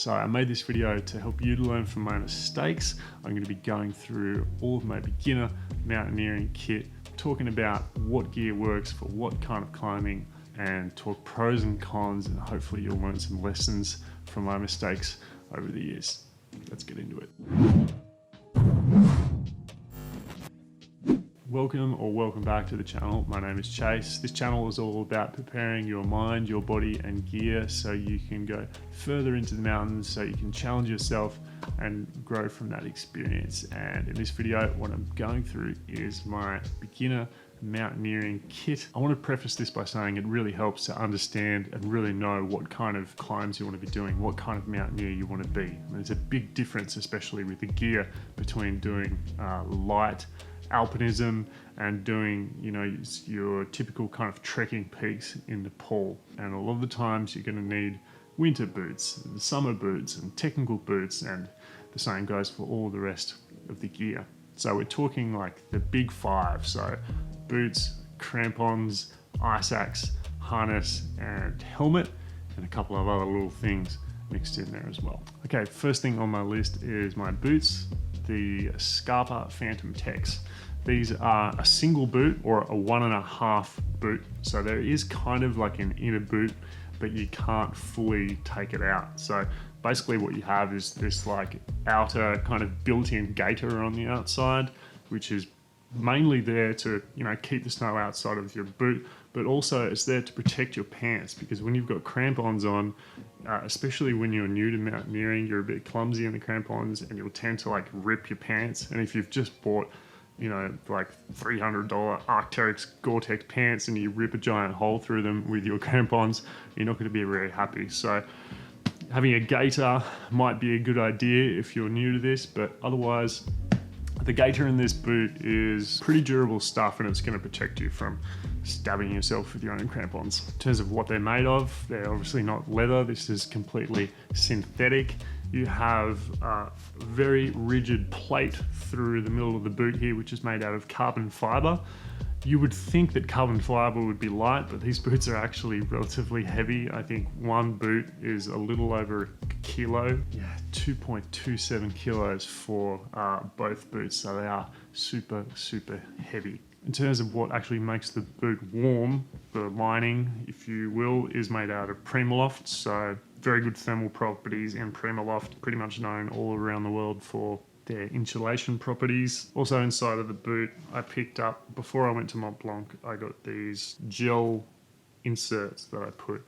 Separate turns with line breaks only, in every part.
So I made this video to help you to learn from my mistakes. I'm going to be going through all of my beginner mountaineering kit, talking about what gear works for what kind of climbing, and talk pros and cons, and hopefully you'll learn some lessons from my mistakes over the years. Let's get into it. Welcome back to the channel. My name is Chase. This channel is all about preparing your mind, your body and gear so you can go further into the mountains, so you can challenge yourself and grow from that experience. And in this video, what I'm going through is my beginner mountaineering kit. I want to preface this by saying it really helps to understand and really know what kind of climbs you want to be doing, what kind of mountaineer you want to be. I mean, there's a big difference, especially with the gear, between doing light alpinism and doing, your typical kind of trekking peaks in Nepal. And a lot of the times you're going to need winter boots, summer boots and technical boots, and the same goes for all the rest of the gear. So we're talking like the big five, so boots, crampons, ice axe, harness and helmet, and a couple of other little things mixed in there as well. Okay, first thing on my list is my boots, the Scarpa Phantom Techs. These are a single boot or a 1.5 boot. So there is kind of like an inner boot, but you can't fully take it out. So basically what you have is this like outer kind of built-in gaiter on the outside, which is mainly there to, keep the snow outside of your boot, but also it's there to protect your pants, because when you've got crampons on, especially when you're new to mountaineering, you're a bit clumsy in the crampons and you'll tend to like rip your pants. And if you've just bought, like $300 Arc'teryx Gore-Tex pants and you rip a giant hole through them with your crampons, you're not going to be very happy. So having a gaiter might be a good idea if you're new to this, but otherwise the gaiter in this boot is pretty durable stuff, and it's going to protect you from stabbing yourself with your own crampons. In terms of what they're made of, they're obviously not leather. This is completely synthetic. You have a very rigid plate through the middle of the boot here, which is made out of carbon fiber. You would think that carbon fiber would be light, but these boots are actually relatively heavy. I think one boot is a little over a kilo. Yeah, 2.27 kilos for both boots. So they are super, super heavy. In terms of what actually makes the boot warm, the lining, if you will, is made out of Primaloft. So very good thermal properties in Primaloft, pretty much known all around the world for their insulation properties. Also inside of the boot, I picked up, before I went to Mont Blanc, I got these gel inserts that I put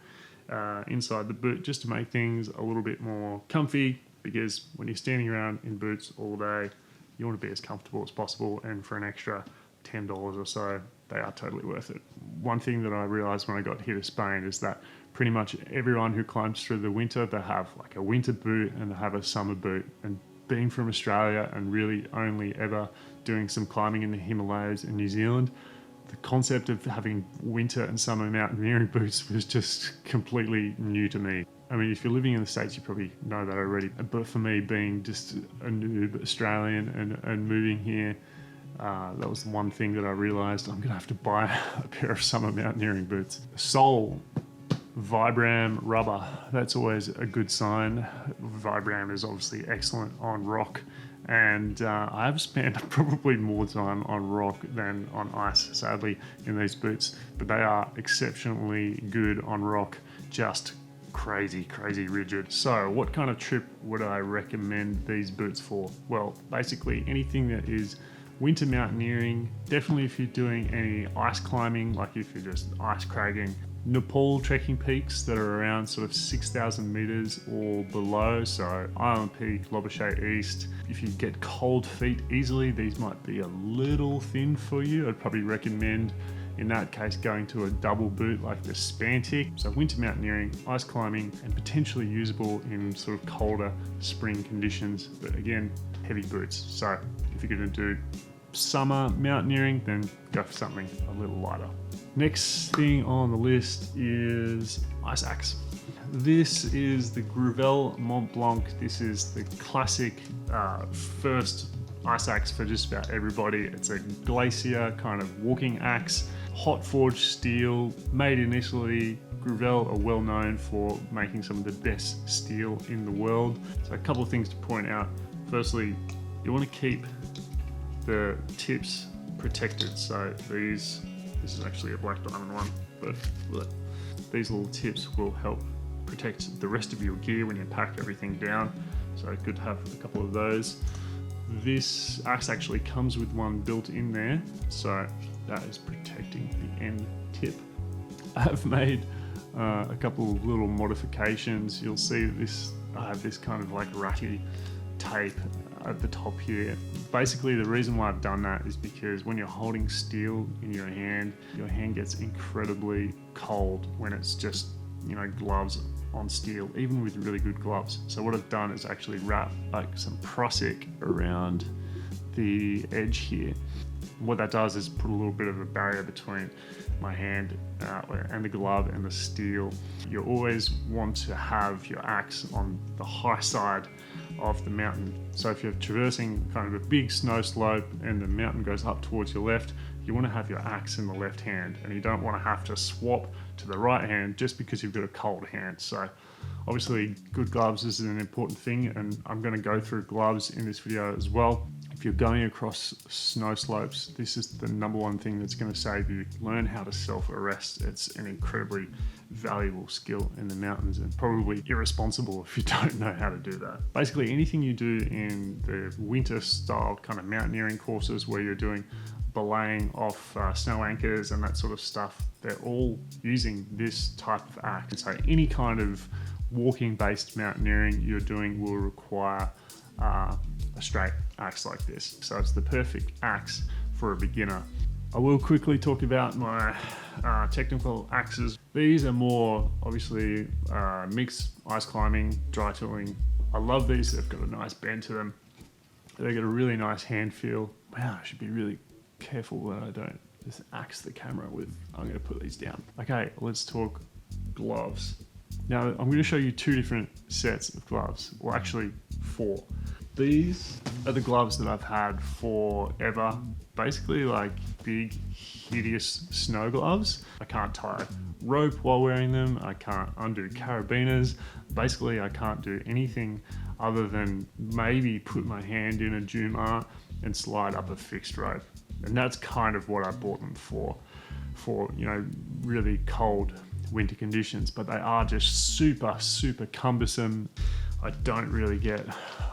inside the boot just to make things a little bit more comfy, because when you're standing around in boots all day, you want to be as comfortable as possible, and for an extra $10 or so, they are totally worth it. One thing that I realized when I got here to Spain is that pretty much everyone who climbs through the winter, they have like a winter boot and they have a summer boot. And being from Australia and really only ever doing some climbing in the Himalayas and New Zealand, the concept of having winter and summer mountaineering boots was just completely new to me. I mean, if you're living in the States, you probably know that already. But for me, being just a noob Australian and moving here, that was the one thing that I realized I'm gonna have to buy a pair of summer mountaineering boots. Sole, Vibram rubber, that's always a good sign. Vibram is obviously excellent on rock, and I have spent probably more time on rock than on ice, sadly, in these boots, but they are exceptionally good on rock, just crazy rigid. So what kind of trip would I recommend these boots for? Well, basically anything that is winter mountaineering, definitely if you're doing any ice climbing, like if you're just ice cragging, Nepal trekking peaks that are around sort of 6,000 meters or below, so Island Peak, Lobuche East. If you get cold feet easily, these might be a little thin for you. I'd probably recommend, in that case, going to a double boot like the Spantic. So winter mountaineering, ice climbing, and potentially usable in sort of colder spring conditions, but again, heavy boots. So if you're gonna do summer mountaineering, then go for something a little lighter. Next thing on the list is ice axe. This is the Grouvel Mont Blanc. This is the classic first ice axe for just about everybody. It's a glacier kind of walking axe, hot forged steel, made in Italy, Gravel are well known for making some of the best steel in the world. So a couple of things to point out. Firstly, you want to keep the tips protected. So this is actually a black diamond one, but these little tips will help protect the rest of your gear when you pack everything down. So good to have a couple of those. This axe actually comes with one built in there, so that is protecting the end tip. I have made a couple of little modifications. You'll see that I have this kind of like ratty tape at the top here. Basically, the reason why I've done that is because when you're holding steel in your hand gets incredibly cold when it's just, gloves on steel, even with really good gloves. So what I've done is actually wrap like some Prusik around the edge here. What that does is put a little bit of a barrier between my hand and the glove and the steel. You always want to have your axe on the high side of the mountain. So if you're traversing kind of a big snow slope and the mountain goes up towards your left, you want to have your axe in the left hand, and you don't want to have to swap to the right hand just because you've got a cold hand. So obviously good gloves is an important thing, and I'm going to go through gloves in this video as well. If you're going across snow slopes, this is the number one thing that's going to save you. Learn how to self-arrest. It's an incredibly valuable skill in the mountains, and probably irresponsible if you don't know how to do that. Basically anything you do in the winter style kind of mountaineering courses where you're doing belaying off snow anchors and that sort of stuff, they're all using this type of axe. So any kind of walking based mountaineering you're doing will require a straight axe like this. So it's the perfect axe for a beginner. I will quickly talk about my technical axes. These are more obviously mixed ice climbing, dry tooling. I love these. They've got a nice bend to them. They've got a really nice hand feel. Wow, I should be really careful that I don't just axe the camera with. I'm going to put these down. Okay, let's talk gloves. Now I'm going to show you two different sets of gloves, well actually four. These are the gloves that I've had forever. Basically like big, hideous snow gloves. I can't tie rope while wearing them. I can't undo carabiners. Basically I can't do anything other than maybe put my hand in a Jumar and slide up a fixed rope. And that's kind of what I bought them for really cold winter conditions, but they are just super, super cumbersome. I don't really get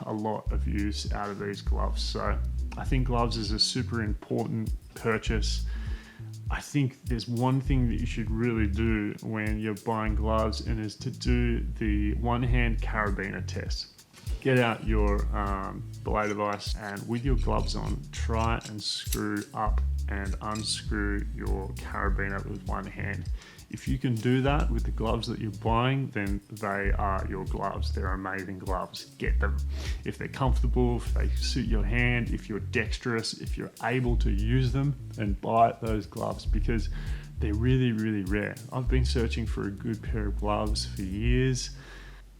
a lot of use out of these gloves. So I think gloves is a super important purchase. I think there's one thing that you should really do when you're buying gloves, and is to do the one-hand carabiner test. Get out your belay device, and with your gloves on, try and screw up and unscrew your carabiner with one hand. If you can do that with the gloves that you're buying, then they are your gloves. They're amazing gloves. Get them. If they're comfortable, if they suit your hand, if you're dexterous, if you're able to use them, then buy those gloves, because they're really, really rare. I've been searching for a good pair of gloves for years,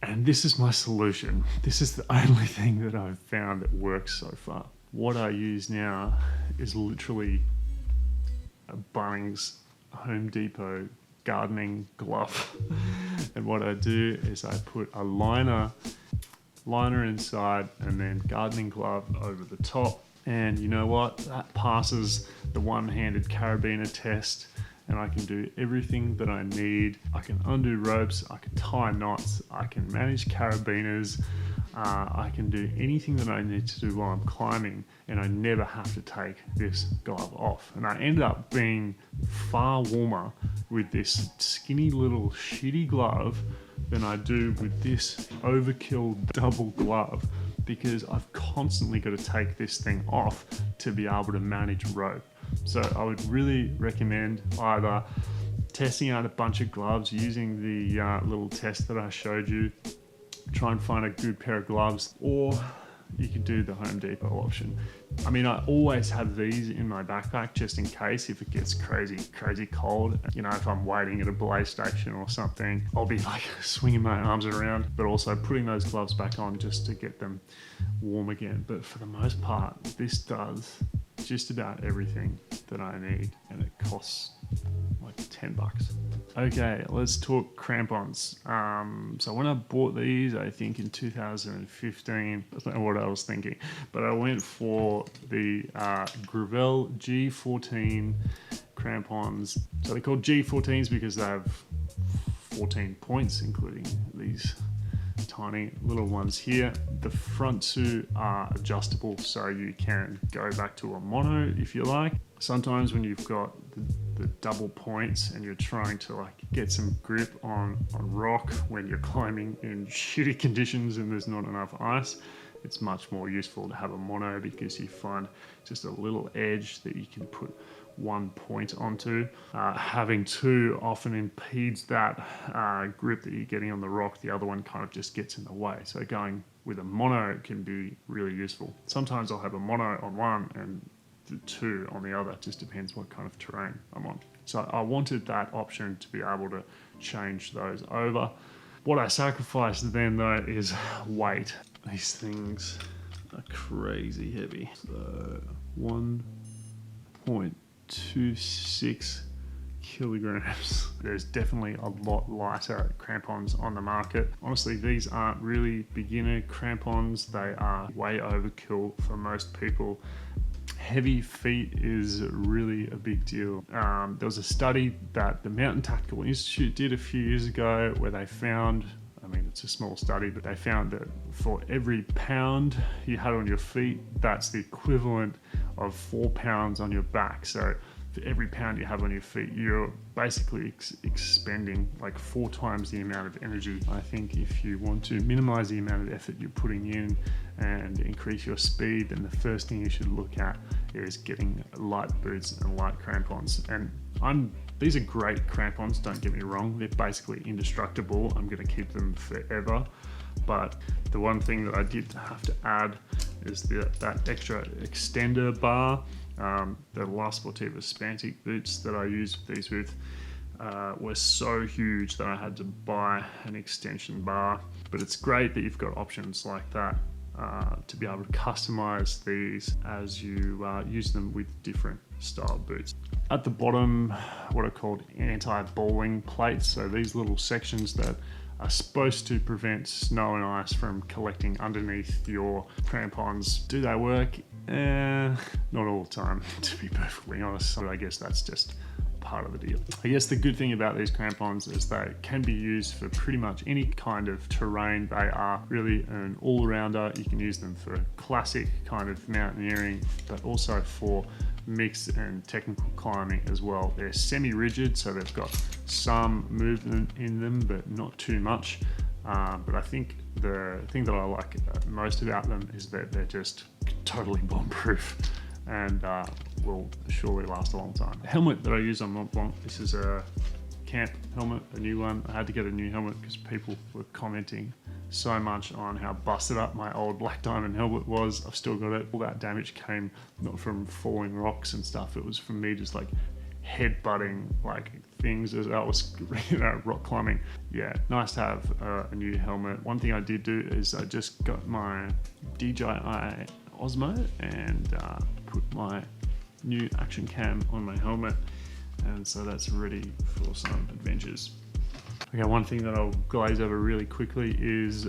and this is my solution. This is the only thing that I've found that works so far. What I use now is literally a Bunnings Home Depot gardening glove. And what I do is I put a liner inside and then gardening glove over the top. And you know what? That passes the one-handed carabiner test, and I can do everything that I need. I can undo ropes, I can tie knots, I can manage carabiners, I can do anything that I need to do while I'm climbing, and I never have to take this glove off. And I ended up being far warmer with this skinny little shitty glove than I do with this overkill double glove, because I've constantly got to take this thing off to be able to manage rope. So I would really recommend either testing out a bunch of gloves, using the little test that I showed you, try and find a good pair of gloves, or you could do the Home Depot option. I mean, I always have these in my backpack just in case if it gets crazy cold. You know, if I'm waiting at a belay station or something, I'll be like swinging my arms around, but also putting those gloves back on just to get them warm again. But for the most part, this does just about everything that I need, and it costs like $10. Okay, let's talk crampons. So when I bought these, I think in 2015, I don't know what I was thinking, but I went for the Gravel G14 crampons. So they're called G14s because they have 14 points, including these tiny little ones here. The front two are adjustable, so you can go back to a mono if you like. Sometimes when you've got the double points and you're trying to like get some grip on rock when you're climbing in shitty conditions and there's not enough ice, it's much more useful to have a mono because you find just a little edge that you can put one point onto. Having two often impedes that grip that you're getting on the rock. The other one kind of just gets in the way. So going with a mono can be really useful. Sometimes I'll have a mono on one and the two on the other. It just depends what kind of terrain I'm on. So I wanted that option to be able to change those over. What I sacrificed then though is weight. These things are crazy heavy. So 1.26 kilograms. There's definitely a lot lighter crampons on the market. Honestly, these aren't really beginner crampons. They are way overkill for most people. Heavy feet is really a big deal. There was a study that the Mountain Tactical Institute did a few years ago where they found, I mean, it's a small study, but they found that for every pound you had on your feet, that's the equivalent of 4 pounds on your back. So for every pound you have on your feet, you're basically expending like 4 times the amount of energy. I think if you want to minimize the amount of effort you're putting in and increase your speed, then the first thing you should look at is getting light boots and light crampons. And these are great crampons, don't get me wrong. They're basically indestructible. I'm gonna keep them forever. But the one thing that I did have to add is that extra extender bar. The La Sportiva Spantic boots that I used these with were so huge that I had to buy an extension bar. But it's great that you've got options like that to be able to customize these as you use them with different style boots. At the bottom, what are called anti-balling plates. So these little sections that are supposed to prevent snow and ice from collecting underneath your crampons. Do they work? Not all the time, to be perfectly honest. So I guess that's just part of the deal. I guess the good thing about these crampons is they can be used for pretty much any kind of terrain. They are really an all-rounder. You can use them for classic kind of mountaineering, but also for mixed and technical climbing as well. They're semi-rigid, so they've got some movement in them, but not too much. But I think the thing that I like most about them is that they're just totally bomb-proof and will surely last a long time. The helmet that I use on Mont Blanc, this is a camp helmet, a new one. I had to get a new helmet because people were commenting so much on how busted up my old Black Diamond helmet was. I've still got it. All that damage came not from falling rocks and stuff. It was from me just like headbutting like things as I was rock climbing. Yeah, nice to have a new helmet. One thing I did do is I just got my DJI Osmo and put my new action cam on my helmet, and so that's ready for some adventures. Okay, one thing that I'll glaze over really quickly is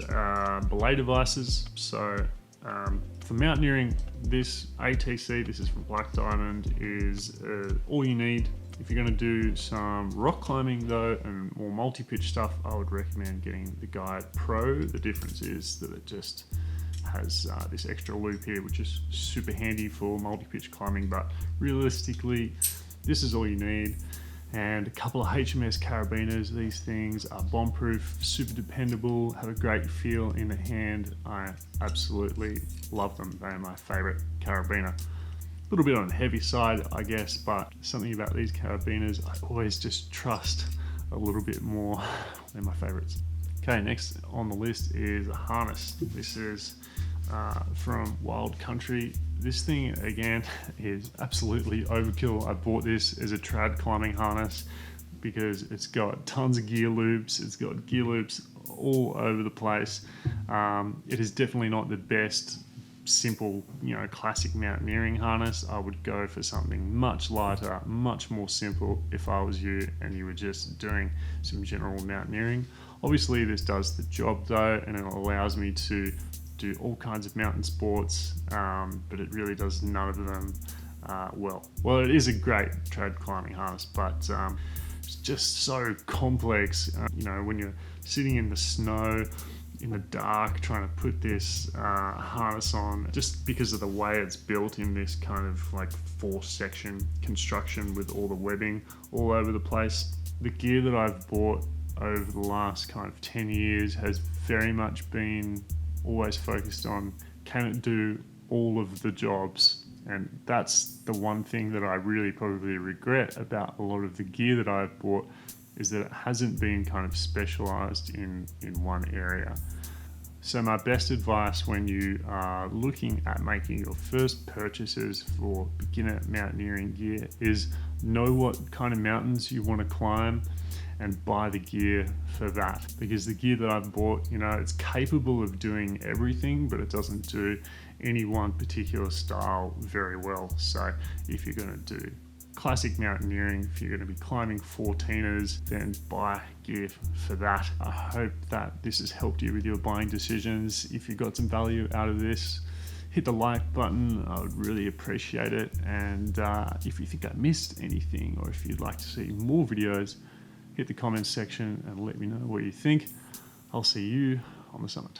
belay devices. So for mountaineering, this ATC, this is from Black Diamond, is all you need. If you're going to do some rock climbing though and more multi-pitch stuff, I would recommend getting the Guide Pro. The difference is that it just has this extra loop here, which is super handy for multi-pitch climbing, but realistically, this is all you need. And a couple of HMS carabiners. These things are bomb-proof, super dependable, have a great feel in the hand. I absolutely love them. They are my favorite carabiner. A little bit on the heavy side, I guess, but something about these carabiners, I always just trust a little bit more. They're my favorites. Okay, next on the list is a harness. This is from Wild Country. This thing again is absolutely overkill. I bought this as a trad climbing harness because it's got tons of gear loops. It's got gear loops all over the place. It is definitely not the best simple, classic mountaineering harness. I would go for something much lighter, much more simple if I was you and you were just doing some general mountaineering. Obviously this does the job though, and it allows me to do all kinds of mountain sports, but it really does none of them well. Well, it is a great trad climbing harness, but it's just so complex. When you're sitting in the snow, in the dark, trying to put this harness on, just because of the way it's built in this kind of like 4-section construction with all the webbing all over the place. The gear that I've bought over the last kind of 10 years has very much been always focused on, can it do all of the jobs? And that's the one thing that I really probably regret about a lot of the gear that I've bought, is that it hasn't been kind of specialized in one area. So my best advice when you are looking at making your first purchases for beginner mountaineering gear is know what kind of mountains you want to climb and buy the gear for that. Because the gear that I've bought, it's capable of doing everything, but it doesn't do any one particular style very well. So if you're going to do classic mountaineering, if you're going to be climbing 14ers, then buy gear for that. I hope that this has helped you with your buying decisions. If you got some value out of this, hit the like button. I would really appreciate it. And if you think I missed anything, or if you'd like to see more videos, hit the comments section and let me know what you think. I'll see you on the summit.